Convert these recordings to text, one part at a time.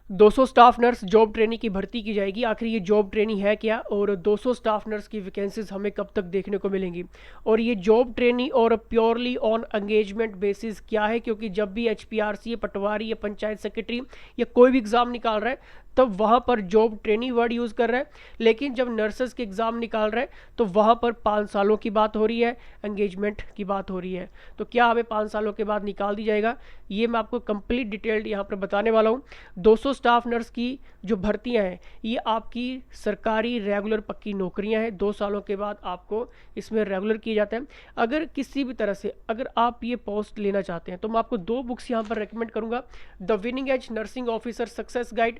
200 staff nurse job trainee की भर्ती की जाएगी। आखिर ये जॉब ट्रेनी है क्या, और 200 स्टाफ नर्स की वैकेंसीज हमें कब तक देखने को मिलेंगी, और ये जॉब ट्रेनी और प्योरली ऑन एंगेजमेंट बेसिस क्या है, क्योंकि जब भी HPRC या पटवारी या पंचायत सेक्रेटरी या कोई भी एग्ज़ाम निकाल रहा है तब वहाँ पर जॉब ट्रेनी वर्ड यूज़ कर रहा है, लेकिन जब नर्सेज के एग्ज़ाम निकाल रहा है तो वहाँ पर 5 सालों की बात हो रही है, एंगेजमेंट की बात हो रही है। तो क्या हमें 5 सालों के बाद निकाल दी जाएगा, ये मैं आपको कंप्लीट डिटेल्ड यहाँ पर बताने वाला हूँ। 200 स्टाफ नर्स की जो भर्तियां हैं ये आपकी सरकारी रेगुलर पक्की नौकरियां हैं। 2 सालों के बाद आपको इसमें रेगुलर किया जाता है। अगर किसी भी तरह से अगर आप ये पोस्ट लेना चाहते हैं तो मैं आपको 2 बुक्स यहाँ पर रेकमेंड करूँगा। The winning edge nursing officer success guide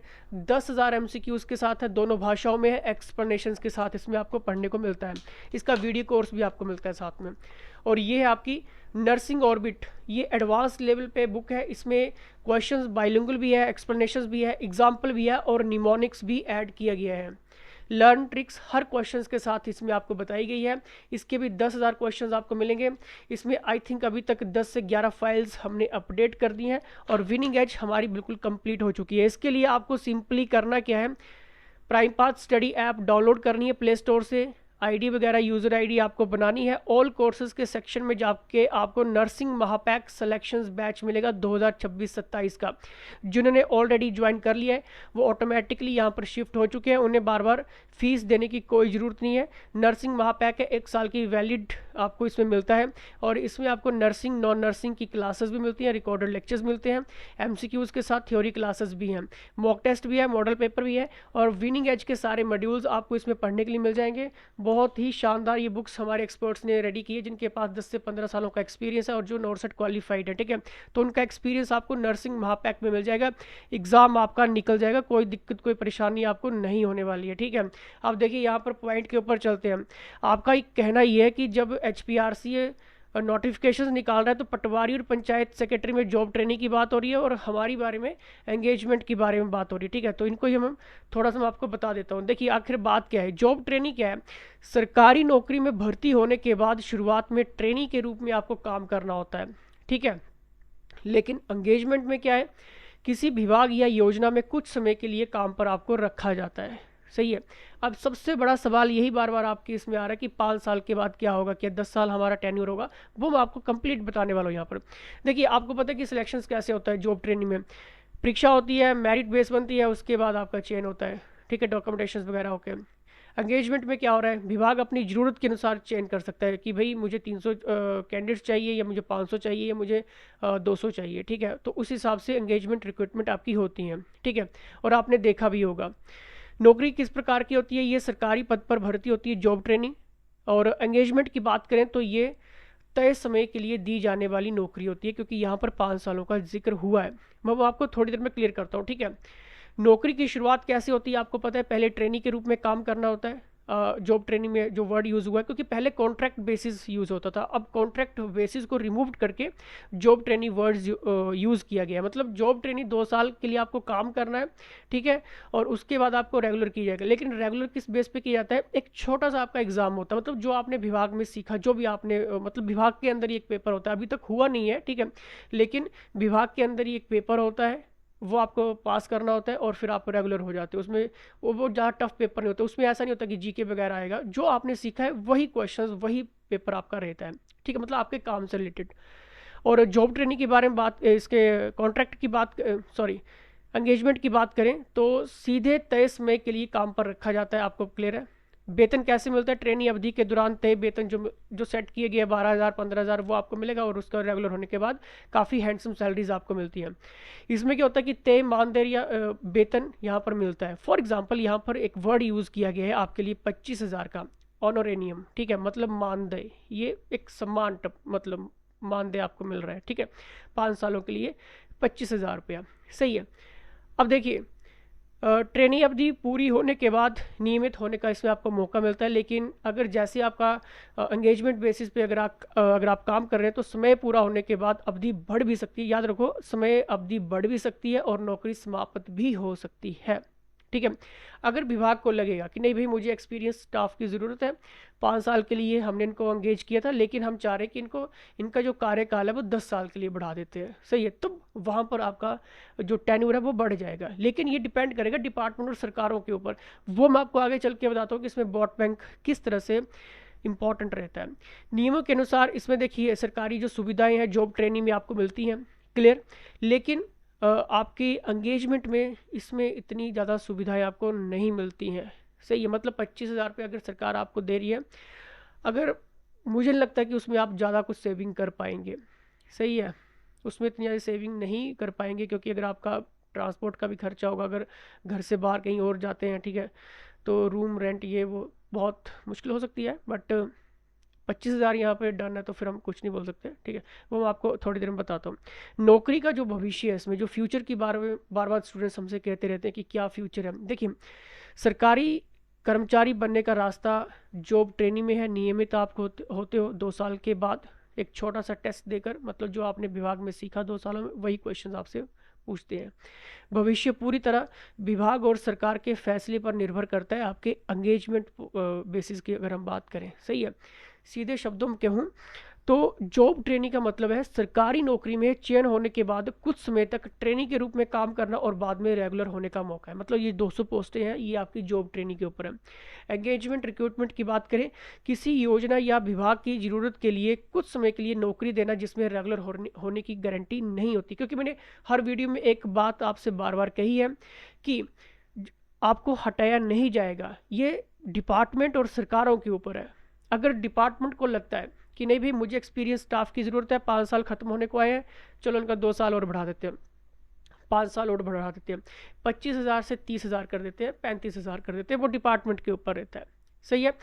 10,000 MCQs के साथ है, दोनों भाषाओं में है, एक्सप्लेनेशन के साथ इसमें आपको पढ़ने को मिलता है। इसका वीडियो कोर्स भी आपको मिलता है साथ में। और ये है आपकी नर्सिंग ऑर्बिट, ये एडवांस लेवल पे बुक है। इसमें क्वेश्चंस बाइलिंगुअल भी है, एक्सप्लेनेशंस भी है, एग्जाम्पल भी है और निमोनिक्स भी ऐड किया गया है। लर्न ट्रिक्स हर क्वेश्चंस के साथ इसमें आपको बताई गई है। इसके भी 10,000 क्वेश्चंस आपको मिलेंगे। इसमें आई थिंक अभी तक 10 से 11 फाइल्स हमने अपडेट कर दी हैं और विनिंग एज हमारी बिल्कुल कंप्लीट हो चुकी है। इसके लिए आपको सिंपली करना क्या है, prime path study app download करनी है प्ले स्टोर से, आईडी वगैरह यूज़र आईडी आपको बनानी है। ऑल कोर्सेज के सेक्शन में जाके आपको नर्सिंग महापैक सिलेक्शंस बैच मिलेगा 2026-27 का। जिन्होंने ऑलरेडी ज्वाइन कर लिया है वो ऑटोमेटिकली यहाँ पर शिफ्ट हो चुके हैं, उन्हें बार बार फीस देने की कोई ज़रूरत नहीं है। नर्सिंग महापैक है, 1 साल की वैलिड आपको इसमें मिलता है और इसमें आपको नर्सिंग नॉन नर्सिंग की क्लासेस भी मिलती हैं, रिकॉर्डेड लेक्चर्स मिलते हैं, MCQs के साथ थ्योरी क्लासेस भी हैं, मॉक टेस्ट भी है, मॉडल पेपर भी है और विनिंग एज के सारे मॉड्यूल्स आपको इसमें पढ़ने के लिए मिल जाएंगे। बहुत ही शानदार ये बुक्स हमारे एक्सपर्ट्स ने रेडी की है जिनके पास 10 से 15 सालों का एक्सपीरियंस है और जो नॉर्सेट क्वालिफाइड है, ठीक है। तो उनका एक्सपीरियंस आपको नर्सिंग महापैक में मिल जाएगा। एग्जाम आपका निकल जाएगा, कोई दिक्कत कोई परेशानी आपको नहीं होने वाली है, ठीक है। अब देखिए यहाँ पर पॉइंट के ऊपर चलते हैं। आपका एक कहना ये है कि जब HPRC नोटिफिकेशन निकाल रहा है तो पटवारी और पंचायत सेक्रेटरी में जॉब ट्रेनिंग की बात हो रही है और हमारी बारे में एंगेजमेंट के बारे में बात हो रही है, ठीक है। तो इनको ही हम थोड़ा सा मैं आपको बता देता हूँ। देखिए आखिर बात क्या है, जॉब ट्रेनिंग क्या है। सरकारी नौकरी में भर्ती होने के बाद शुरुआत में ट्रेनी के रूप में आपको काम करना होता है, ठीक है। लेकिन एंगेजमेंट में क्या है, किसी विभाग या योजना में कुछ समय के लिए काम पर आपको रखा जाता है, सही है। अब सबसे बड़ा सवाल यही बार बार आपके इसमें आ रहा है कि 5 साल के बाद क्या होगा, क्या 10 साल हमारा टेन्योर होगा, वो मैं आपको कंप्लीट बताने वाला हूँ यहाँ पर। देखिए आपको पता है कि सिलेक्शंस कैसे होता है जॉब ट्रेनिंग में। परीक्षा होती है, मेरिट बेस बनती है, उसके बाद आपका चयन होता है, ठीक है, डॉक्यूमेंटेशन वगैरह होके। एंगेजमेंट में क्या हो रहा है, विभाग अपनी ज़रूरत के अनुसार चयन कर सकता है कि भाई मुझे 300 कैंडिडेट्स चाहिए या मुझे 500 चाहिए या मुझे 200 चाहिए, ठीक है। तो उस हिसाब से एंगेजमेंट रिक्रूटमेंट आपकी होती हैं, ठीक है। और आपने देखा भी होगा नौकरी किस प्रकार की होती है, ये सरकारी पद पर भर्ती होती है जॉब ट्रेनिंग। और एंगेजमेंट की बात करें तो ये तय समय के लिए दी जाने वाली नौकरी होती है, क्योंकि यहाँ पर 5 सालों का जिक्र हुआ है। मैं वो आपको थोड़ी देर में क्लियर करता हूँ, ठीक है। नौकरी की शुरुआत कैसे होती है आपको पता है, पहले ट्रेनी के रूप में काम करना होता है। जॉब ट्रेनिंग में जो वर्ड यूज़ हुआ है, क्योंकि पहले कॉन्ट्रैक्ट बेसिस यूज़ होता था, अब कॉन्ट्रैक्ट बेसिस को रिमूव करके जॉब ट्रेनिंग वर्ड्स यूज़ किया गया है। मतलब जॉब ट्रेनिंग 2 साल के लिए आपको काम करना है, ठीक है, और उसके बाद आपको रेगुलर किया जाएगा। लेकिन रेगुलर किस बेस पे किया जाता है, एक छोटा सा आपका एग्जाम होता है, मतलब जो आपने विभाग में सीखा, जो भी आपने मतलब विभाग के अंदर ही एक पेपर होता है, अभी तक हुआ नहीं है, ठीक है, लेकिन विभाग के अंदर ही एक पेपर होता है, वो आपको पास करना होता है और फिर आप रेगुलर हो जाते हो उसमें। वो ज़्यादा टफ पेपर नहीं होता उसमें, ऐसा नहीं होता कि जीके वगैरह आएगा, जो आपने सीखा है वही क्वेश्चंस वही पेपर आपका रहता है, ठीक है, मतलब आपके काम से रिलेटेड। और जॉब ट्रेनिंग के बारे में बात, इसके कॉन्ट्रैक्ट की बात, सॉरी एंगेजमेंट की बात करें तो सीधे तय समय के लिए काम पर रखा जाता है, आपको क्लियर है। वेतन कैसे मिलता है, ट्रेनिंग अवधि के दौरान तय वेतन जो सेट किए गए 12,000 15,000 वो आपको मिलेगा और उसका रेगुलर होने के बाद काफ़ी हैंडसम सैलरीज आपको मिलती हैं। इसमें क्या होता है कि तय मानदेय या वेतन यहाँ पर मिलता है। फॉर एग्जांपल यहाँ पर एक वर्ड यूज़ किया गया है आपके लिए 25,000 का, ऑनोरेनियम, ठीक है, मतलब मानदेय, ये एक सम्मान मतलब मानदेय आपको मिल रहा है, ठीक है, 5 सालों के लिए 25,000 रुपया, सही है। अब देखिए ट्रेनिंग अवधि पूरी होने के बाद नियमित होने का इसमें आपको मौका मिलता है, लेकिन अगर जैसे आपका एंगेजमेंट बेसिस पे अगर आप काम कर रहे हैं तो समय पूरा होने के बाद अवधि बढ़ भी सकती है। याद रखो, समय अवधि बढ़ भी सकती है और नौकरी समाप्त भी हो सकती है, ठीक है। अगर विभाग को लगेगा कि नहीं भाई मुझे एक्सपीरियंस स्टाफ की ज़रूरत है, 5 साल के लिए हमने इनको एंगेज किया था, लेकिन हम चाह रहे हैं कि इनका जो कार्यकाल है वो 10 साल के लिए बढ़ा देते हैं, सही है, तो वहाँ पर आपका जो टेन्योर है वो बढ़ जाएगा। लेकिन ये डिपेंड करेगा डिपार्टमेंट और सरकारों के ऊपर, वो मैं आपको आगे चल के बताता हूँ कि इसमें वोट बैंक किस तरह से इंपॉर्टेंट रहता है। नियमों के अनुसार इसमें देखिए सरकारी जो सुविधाएं हैं जॉब ट्रेनिंग में आपको मिलती हैं, क्लियर। लेकिन आपकी एंगेजमेंट में इसमें इतनी ज़्यादा सुविधाएं आपको नहीं मिलती हैं, सही है। मतलब 25,000 रुपये अगर सरकार आपको दे रही है, अगर मुझे नहीं लगता कि उसमें आप ज़्यादा कुछ सेविंग कर पाएंगे, सही है। उसमें इतनी ज़्यादा सेविंग नहीं कर पाएंगे, क्योंकि अगर आपका ट्रांसपोर्ट का भी खर्चा होगा, अगर घर से बाहर कहीं और जाते हैं, ठीक है, तो रूम रेंट ये वो बहुत मुश्किल हो सकती है। बट 25,000 यहाँ पे डन है तो फिर हम कुछ नहीं बोल सकते, ठीक है। वो मैं आपको थोड़ी देर में बताता हूँ। नौकरी का जो भविष्य है इसमें, जो फ्यूचर की बार बार स्टूडेंट्स हमसे कहते रहते हैं कि क्या फ्यूचर है। देखिए सरकारी कर्मचारी बनने का रास्ता जॉब ट्रेनिंग में है। नियमित आप होते हो 2 साल के बाद एक छोटा सा टेस्ट देकर, मतलब जो आपने विभाग में सीखा 2 सालों में वही क्वेश्चन आपसे पूछते हैं। भविष्य पूरी तरह विभाग और सरकार के फैसले पर निर्भर करता है, आपके एंगेजमेंट बेसिस की अगर हम बात करें, सही है। सीधे शब्दों में कहूँ तो जॉब ट्रेनिंग का मतलब है सरकारी नौकरी में चयन होने के बाद कुछ समय तक ट्रेनिंग के रूप में काम करना और बाद में रेगुलर होने का मौका है। मतलब ये 200 पोस्टें हैं, ये आपकी जॉब ट्रेनिंग के ऊपर है। एंगेजमेंट रिक्रूटमेंट की बात करें, किसी योजना या विभाग की ज़रूरत के लिए कुछ समय के लिए नौकरी देना जिसमें रेगुलर होने की गारंटी नहीं होती। क्योंकि मैंने हर वीडियो में एक बात आपसे बार बार कही है कि आपको हटाया नहीं जाएगा, ये डिपार्टमेंट और सरकारों के ऊपर है। अगर डिपार्टमेंट को लगता है कि नहीं भाई मुझे एक्सपीरियंस स्टाफ की ज़रूरत है, 5 साल खत्म होने को आए हैं, चलो उनका 2 साल और बढ़ा देते हैं, 5 साल और बढ़ा देते हैं, 25,000 से 30,000 कर देते हैं, 35,000 कर देते हैं, वो डिपार्टमेंट के ऊपर रहता है, सही है।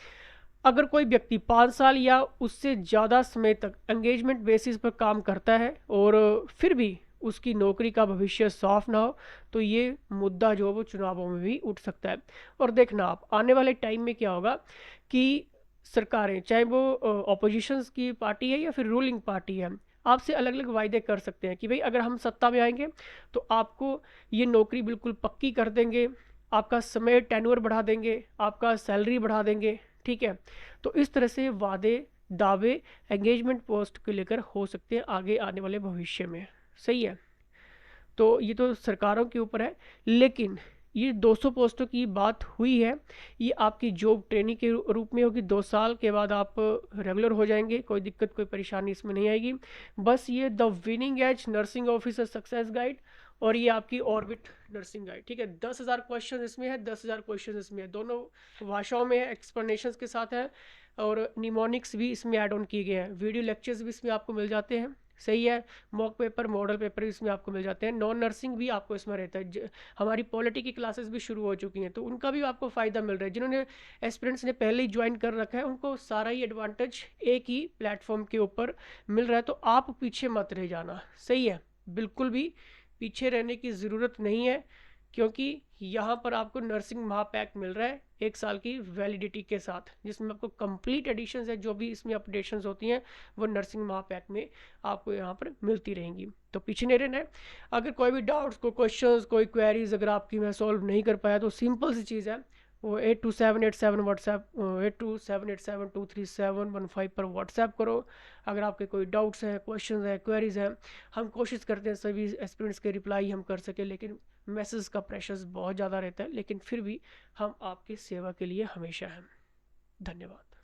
अगर कोई व्यक्ति 5 साल या उससे ज़्यादा समय तक एंगेजमेंट बेसिस पर काम करता है और फिर भी उसकी नौकरी का भविष्य साफ ना हो, तो ये मुद्दा जो वो चुनावों में भी उठ सकता है। और देखना आप आने वाले टाइम में क्या होगा कि सरकारें, चाहे वो ऑपोजिशंस की पार्टी है या फिर रूलिंग पार्टी है, आपसे अलग अलग वायदे कर सकते हैं कि भाई अगर हम सत्ता में आएंगे तो आपको ये नौकरी बिल्कुल पक्की कर देंगे, आपका समय टेन्योर बढ़ा देंगे, आपका सैलरी बढ़ा देंगे, ठीक है। तो इस तरह से वादे दावे एंगेजमेंट पोस्ट को लेकर हो सकते हैं आगे आने वाले भविष्य में, सही है। तो ये तो सरकारों के ऊपर है, लेकिन ये 200 पोस्टों की बात हुई है, ये आपकी जॉब ट्रेनिंग के रूप में होगी। 2 साल के बाद आप रेगुलर हो जाएंगे, कोई दिक्कत कोई परेशानी इसमें नहीं आएगी। बस ये the winning edge nursing officer success guide और ये आपकी ऑर्बिट नर्सिंग गाइड, ठीक है। 10,000 क्वेश्चन इसमें है, 10,000 क्वेश्चन इसमें है, दोनों भाषाओं में है, एक्सप्लेनेशंस के साथ है, और निमोनिक्स भी इसमें ऐड ऑन किए गए हैं, वीडियो लेक्चर्स भी इसमें आपको मिल जाते हैं, सही है। मॉक पेपर मॉडल पेपर इसमें आपको मिल जाते हैं। नॉन नर्सिंग भी आपको इसमें रहता है। हमारी पॉलिटी की क्लासेस भी शुरू हो चुकी हैं, तो उनका भी आपको फ़ायदा मिल रहा है। जिन्होंने एस्पिरेंट्स ने पहले ही ज्वाइन कर रखा है उनको सारा ही एडवांटेज एक ही प्लेटफॉर्म के ऊपर मिल रहा है, तो आप पीछे मत रह जाना, सही है। बिल्कुल भी पीछे रहने की ज़रूरत नहीं है, क्योंकि यहाँ पर आपको नर्सिंग महापैक मिल रहा है 1 साल की वैलिडिटी के साथ, जिसमें आपको कंप्लीट एडिशंस है, जो भी इसमें अपडेशंस होती हैं वो नर्सिंग महापैक में आपको यहाँ पर मिलती रहेंगी। तो पीछे नहीं रहना है। अगर कोई भी डाउट्स, कोई क्वेश्चंस, कोई क्वेरीज अगर आपकी मैं सॉल्व नहीं कर पाया, तो सिंपल सी चीज़ है, वो 8278 व्हाट्सएप 8278723715 पर व्हाट्सएप करो। अगर आपके कोई डाउट्स हैं, क्वेश्चंस हैं, क्वेरीज हैं, हम कोशिश करते हैं सभी एस्पिरेंट्स के रिप्लाई हम कर सके, लेकिन मैसेज का प्रेशर बहुत ज़्यादा रहता है, लेकिन फिर भी हम आपकी सेवा के लिए हमेशा हैं। धन्यवाद।